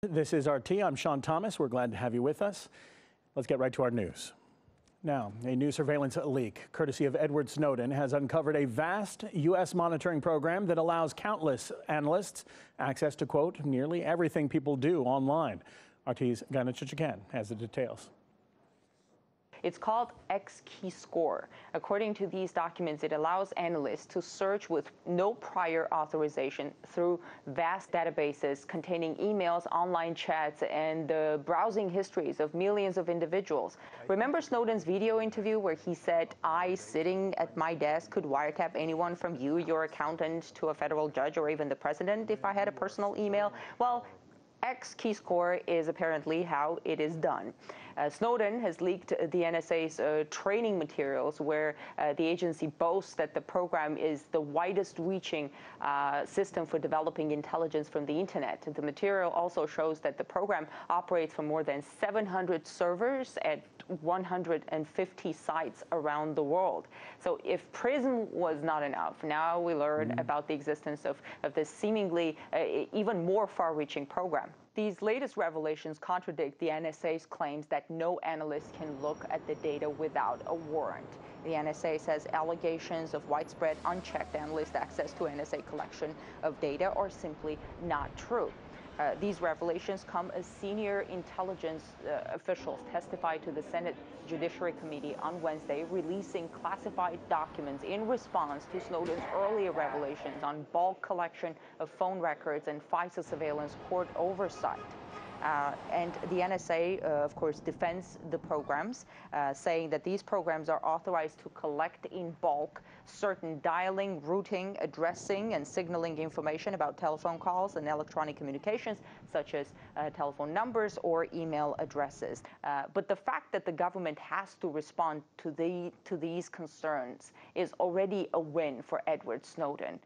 This is RT. I'm Sean Thomas. We're glad to have you with us. Let's get right to our news. Now, a new surveillance leak, courtesy of Edward Snowden, has uncovered a vast U.S. monitoring program that allows countless analysts access to, quote, nearly everything people do online. RT's Gina Chichikan has the details. It's called XKeyScore. According to these documents, it allows analysts to search with no prior authorization through vast databases containing emails, online chats, and the browsing histories of millions of individuals. Remember Snowden's video interview where he said, "I, sitting at my desk, could wiretap anyone from you, your accountant, to a federal judge, or even the president if I had a personal email?" Well, XKeyScore is apparently how it is done. Snowden has leaked the NSA's training materials where the agency boasts that the program is the widest-reaching system for developing intelligence from the internet. The material also shows that the program operates from more than 700 servers at 150 sites around the world. So if PRISM was not enough, now we learn about the existence of this seemingly even more far-reaching program. These latest revelations contradict the NSA's claims that no analyst can look at the data without a warrant. The NSA says allegations of widespread unchecked analyst access to NSA collection of data are simply not true. These revelations come as senior intelligence officials testified to the Senate Judiciary Committee on Wednesday, releasing classified documents in response to Snowden's earlier revelations on bulk collection of phone records and FISA surveillance court oversight. And the NSA, of course, defends the programs, saying that these programs are authorized to collect in bulk certain dialing, routing, addressing, and signaling information about telephone calls and electronic communications, such as telephone numbers or email addresses. But the fact that the government has to respond to these concerns is already a win for Edward Snowden.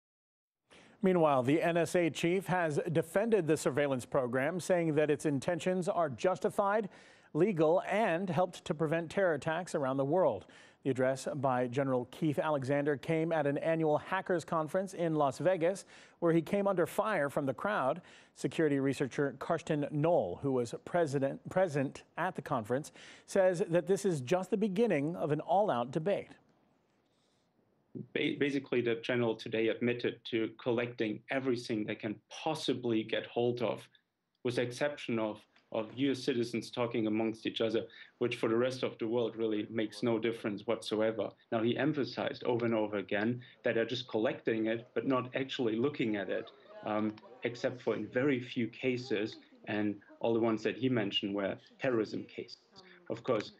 Meanwhile, the NSA chief has defended the surveillance program, saying that its intentions are justified, legal, and helped to prevent terror attacks around the world. The address by General Keith Alexander came at an annual hackers conference in Las Vegas, where he came under fire from the crowd. Security researcher Karsten Knoll, who was present at the conference, says that this is just the beginning of an all-out debate. Basically, the general today admitted to collecting everything they can possibly get hold of, with the exception of US citizens talking amongst each other, which for the rest of the world really makes no difference whatsoever. Now, he emphasized over and over again that they're just collecting it, but not actually looking at it, except for in very few cases, and all the ones that he mentioned were terrorism cases. Of course,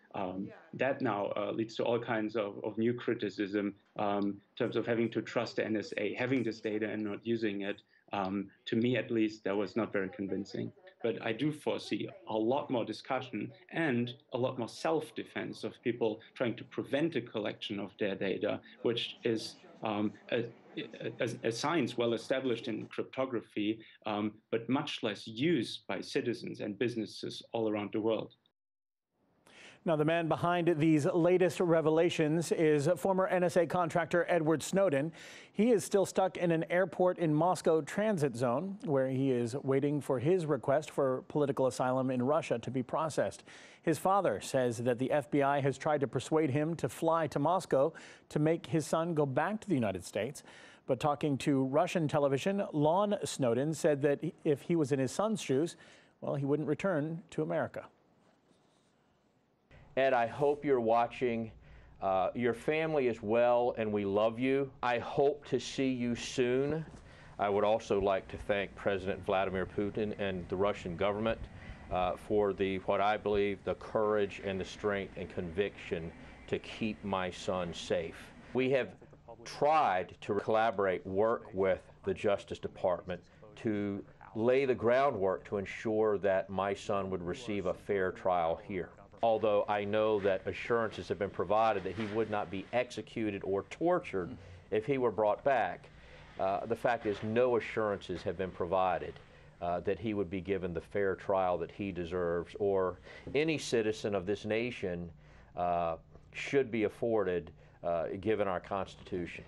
that now leads to all kinds of new criticism in terms of having to trust the NSA, having this data and not using it. To me, at least, that was not very convincing. But I do foresee a lot more discussion and a lot more self-defense of people trying to prevent a collection of their data, which is a science well established in cryptography, but much less used by citizens and businesses all around the world. Now, the man behind these latest revelations is former NSA contractor Edward Snowden. He is still stuck in an airport in Moscow transit zone, where he is waiting for his request for political asylum in Russia to be processed. His father says that the FBI has tried to persuade him to fly to Moscow to make his son go back to the United States. But talking to Russian television, Lon Snowden said that if he was in his son's shoes, well, he wouldn't return to America. Ed, I hope you're watching. Your family is well, and we love you. I hope to see you soon. I would also like to thank President Vladimir Putin and the Russian government for what I believe, the courage and the strength and conviction to keep my son safe. We have tried to collaborate, work with the Justice Department to lay the groundwork to ensure that my son would receive a fair trial here. Although I know that assurances have been provided that he would not be executed or tortured if he were brought back, the fact is no assurances have been provided that he would be given the fair trial that he deserves, or any citizen of this nation should be afforded given our Constitution.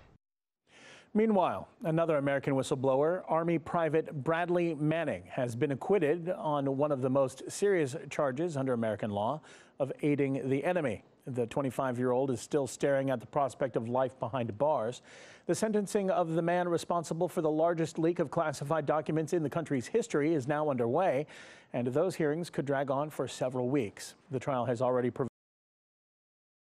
Meanwhile, another American whistleblower, Army Private Bradley Manning, has been acquitted on one of the most serious charges under American law of aiding the enemy. The 25-year-old is still staring at the prospect of life behind bars. The sentencing of the man responsible for the largest leak of classified documents in the country's history is now underway, and those hearings could drag on for several weeks. The trial has already